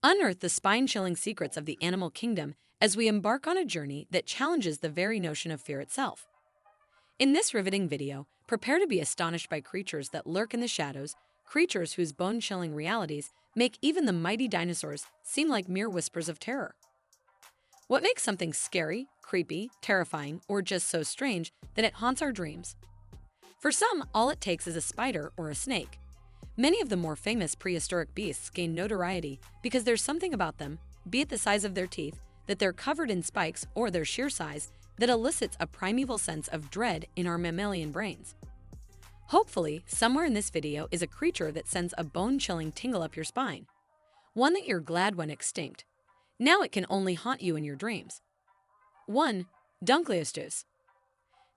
Unearth the spine-chilling secrets of the animal kingdom as we embark on a journey that challenges the very notion of fear itself. In this riveting video, prepare to be astonished by creatures that lurk in the shadows, creatures whose bone-chilling realities make even the mighty dinosaurs seem like mere whispers of terror. What makes something scary, creepy, terrifying, or just so strange that it haunts our dreams? For some, all it takes is a spider or a snake. Many of the more famous prehistoric beasts gain notoriety because there's something about them, be it the size of their teeth, that they're covered in spikes, or their sheer size, that elicits a primeval sense of dread in our mammalian brains. Hopefully, somewhere in this video is a creature that sends a bone-chilling tingle up your spine. One that you're glad went extinct. Now it can only haunt you in your dreams. 1. Dunkleosteus.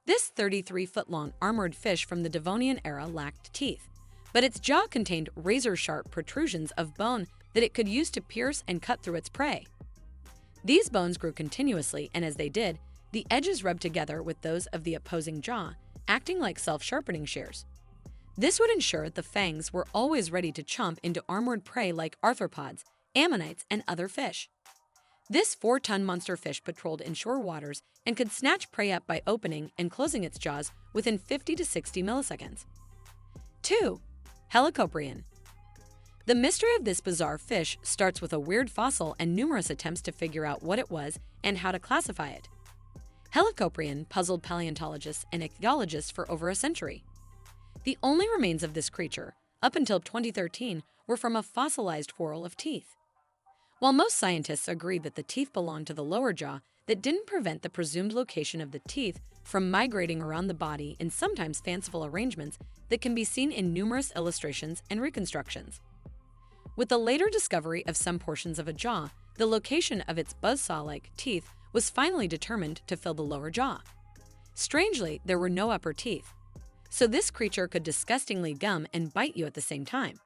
This 33-foot-long armored fish from the Devonian era lacked teeth, but its jaw contained razor-sharp protrusions of bone that it could use to pierce and cut through its prey. These bones grew continuously, and as they did, the edges rubbed together with those of the opposing jaw, acting like self-sharpening shears. This would ensure the fangs were always ready to chomp into armored prey like arthropods, ammonites, and other fish. This 4-ton monster fish patrolled inshore waters and could snatch prey up by opening and closing its jaws within 50 to 60 milliseconds. 2. Helicoprion. The mystery of this bizarre fish starts with a weird fossil and numerous attempts to figure out what it was and how to classify it. Helicoprion puzzled paleontologists and ichthyologists for over a century. The only remains of this creature, up until 2013, were from a fossilized whorl of teeth. While most scientists agreed that the teeth belonged to the lower jaw, that didn't prevent the presumed location of the teeth from migrating around the body in sometimes fanciful arrangements that can be seen in numerous illustrations and reconstructions. With the later discovery of some portions of a jaw, the location of its buzzsaw-like teeth was finally determined to fill the lower jaw. Strangely, there were no upper teeth, so this creature could disgustingly gum and bite you at the same time.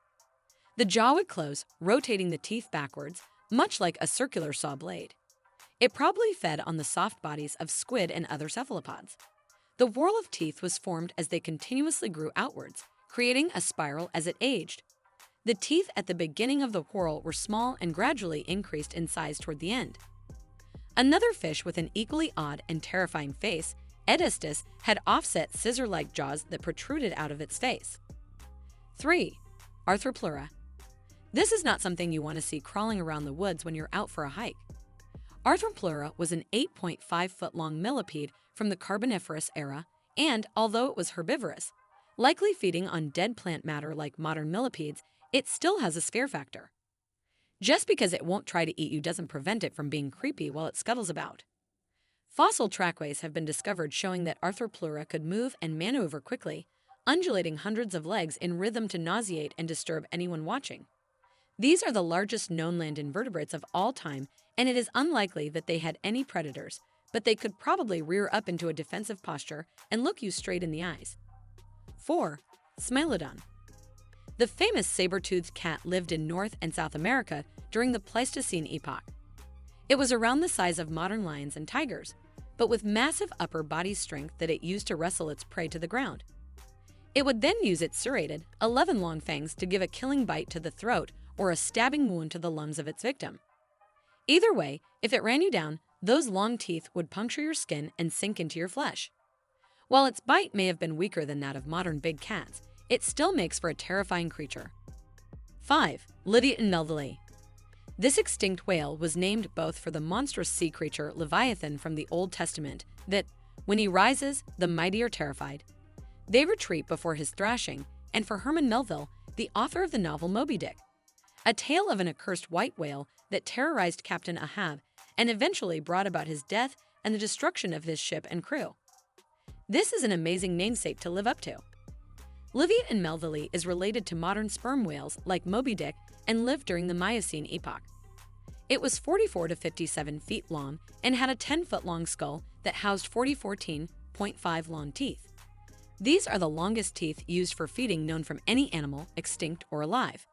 The jaw would close, rotating the teeth backwards, much like a circular saw blade. It probably fed on the soft bodies of squid and other cephalopods. The whorl of teeth was formed as they continuously grew outwards, creating a spiral as it aged. The teeth at the beginning of the whorl were small and gradually increased in size toward the end. Another fish with an equally odd and terrifying face, Edestus, had offset scissor-like jaws that protruded out of its face. 3. Arthr plura. This is not something you want to see crawling around the woods when you're out for a hike. Arthr plura was an 8.5-foot-long millipede from the Carboniferous era, and although it was herbivorous, likely feeding on dead plant matter like modern millipedes, it still has a scare factor. Just because it won't try to eat you doesn't prevent it from being creepy while it scuttles about. Fossil trackways have been discovered showing that Arthr plura could move and maneuver quickly, undulating hundreds of legs in rhythm to nauseate and disturb anyone watching. These are the largest known land invertebrates of all time, and it is unlikely that they had any predators, but they could probably rear up into a defensive posture and look you straight in the eyes. 4. Smilodon. The famous saber-toothed cat lived in North and South America during the Pleistocene epoch. It was around the size of modern lions and tigers, but with massive upper body strength that it used to wrestle its prey to the ground. It would then use its serrated, 11-long fangs to give a killing bite to the throat or a stabbing wound to the lungs of its victim. Either way, if it ran you down, those long teeth would puncture your skin and sink into your flesh. While its bite may have been weaker than that of modern big cats, it still makes for a terrifying creature. 5. Lydian melville. This extinct whale was named both for the monstrous sea creature Leviathan from the Old Testament that, when he rises, the mighty are terrified. They retreat before his thrashing, and for Herman Melville, the author of the novel Moby Dick, a tale of an accursed white whale that terrorized Captain Ahab and eventually brought about his death and the destruction of his ship and crew. This is an amazing namesake to live up to. Lydian melville is related to modern sperm whales like Moby Dick and lived during the Miocene epoch. It was 44 to 57 feet long and had a 10-foot-long skull that housed 14.5 long teeth. These are the longest teeth used for feeding known from any animal, extinct or alive.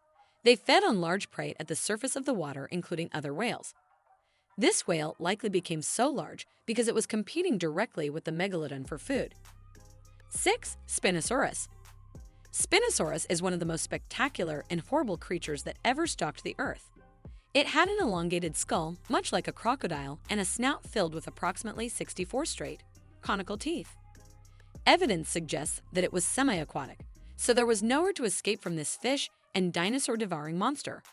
They fed on large prey at the surface of the water, including other whales. This whale likely became so large because it was competing directly with the Megalodon for food. 6. Spinosaurus. Spinosaurus is one of the most spectacular and horrible creatures that ever stalked the earth. It had an elongated skull, much like a crocodile, and a snout filled with approximately 64 straight, conical teeth. Evidence suggests that it was semi-aquatic, so there was nowhere to escape from this fish and dinosaur-devouring monster.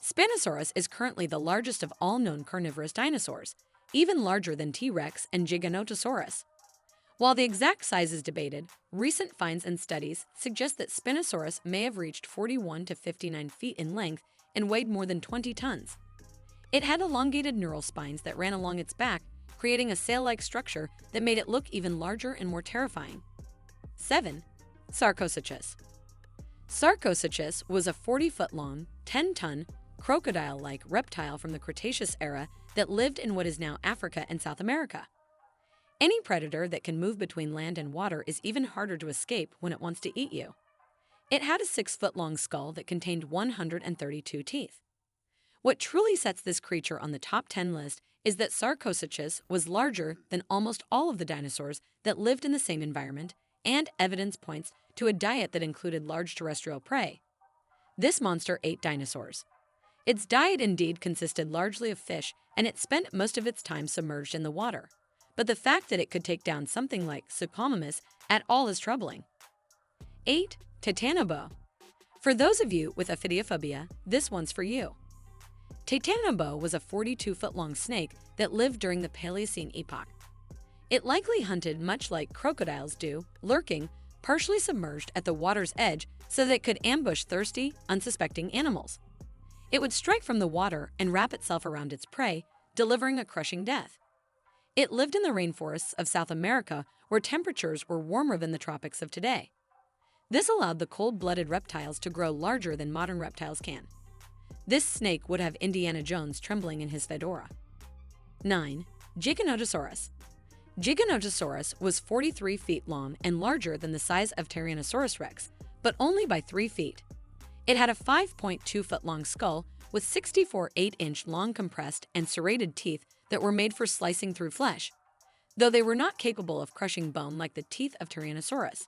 Spinosaurus is currently the largest of all known carnivorous dinosaurs, even larger than T-Rex and Giganotosaurus. While the exact size is debated, recent finds and studies suggest that Spinosaurus may have reached 41 to 59 feet in length and weighed more than 20 tons. It had elongated neural spines that ran along its back, creating a sail-like structure that made it look even larger and more terrifying. 7. Sarcosuchus. Sarcosuchus was a 40-foot-long, 10-ton, crocodile-like reptile from the Cretaceous era that lived in what is now Africa and South America. Any predator that can move between land and water is even harder to escape when it wants to eat you. It had a 6-foot-long skull that contained 132 teeth. What truly sets this creature on the top 10 list is that Sarcosuchus was larger than almost all of the dinosaurs that lived in the same environment, and evidence points to a diet that included large terrestrial prey. This monster ate dinosaurs. Its diet indeed consisted largely of fish, and it spent most of its time submerged in the water. But the fact that it could take down something like Sarcosuchus at all is troubling. 8. Tanabo. For those of you with ophidiophobia, this one's for you. Tanabo was a 42-foot-long snake that lived during the Paleocene epoch. It likely hunted much like crocodiles do, lurking, partially submerged at the water's edge so that it could ambush thirsty, unsuspecting animals. It would strike from the water and wrap itself around its prey, delivering a crushing death. It lived in the rainforests of South America, where temperatures were warmer than the tropics of today. This allowed the cold-blooded reptiles to grow larger than modern reptiles can. This snake would have Indiana Jones trembling in his fedora. 9. Giganotosaurus. Giganotosaurus was 43 feet long and larger than the size of Tyrannosaurus rex, but only by 3 feet. It had a 5.2-foot-long skull with 64 8-inch long compressed and serrated teeth that were made for slicing through flesh, though they were not capable of crushing bone like the teeth of Tyrannosaurus.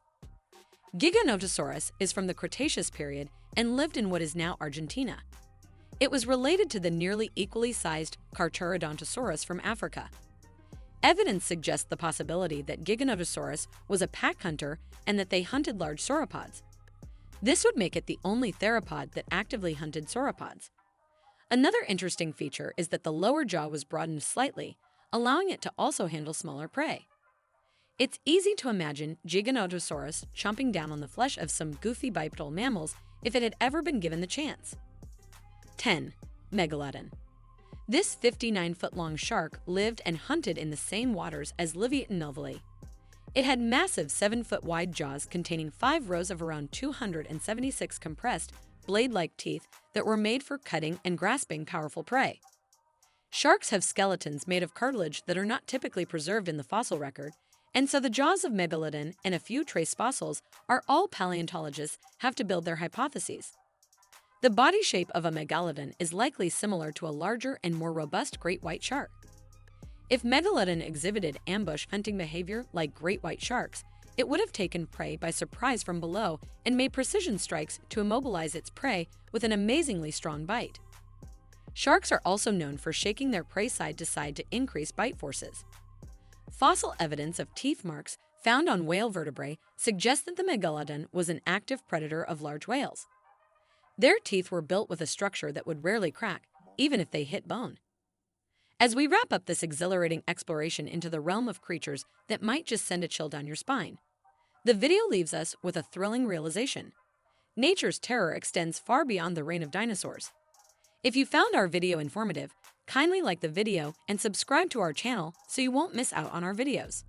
Giganotosaurus is from the Cretaceous period and lived in what is now Argentina. It was related to the nearly equally sized Carcharodontosaurus from Africa. Evidence suggests the possibility that Giganotosaurus was a pack hunter and that they hunted large sauropods. This would make it the only theropod that actively hunted sauropods. Another interesting feature is that the lower jaw was broadened slightly, allowing it to also handle smaller prey. It's easy to imagine Giganotosaurus chomping down on the flesh of some goofy bipedal mammals if it had ever been given the chance. 10. Megalodon. This 59-foot-long shark lived and hunted in the same waters as Leviathan novae. It had massive 7-foot-wide jaws containing 5 rows of around 276 compressed, blade-like teeth that were made for cutting and grasping powerful prey. Sharks have skeletons made of cartilage that are not typically preserved in the fossil record, and so the jaws of Megalodon and a few trace fossils are all paleontologists have to build their hypotheses. The body shape of a Megalodon is likely similar to a larger and more robust great white shark. If Megalodon exhibited ambush hunting behavior like great white sharks, it would have taken prey by surprise from below and made precision strikes to immobilize its prey with an amazingly strong bite. Sharks are also known for shaking their prey side to side to increase bite forces. Fossil evidence of teeth marks found on whale vertebrae suggests that the Megalodon was an active predator of large whales. Their teeth were built with a structure that would rarely crack, even if they hit bone. As we wrap up this exhilarating exploration into the realm of creatures that might just send a chill down your spine, the video leaves us with a thrilling realization. Nature's terror extends far beyond the reign of dinosaurs. If you found our video informative, kindly like the video and subscribe to our channel so you won't miss out on our videos.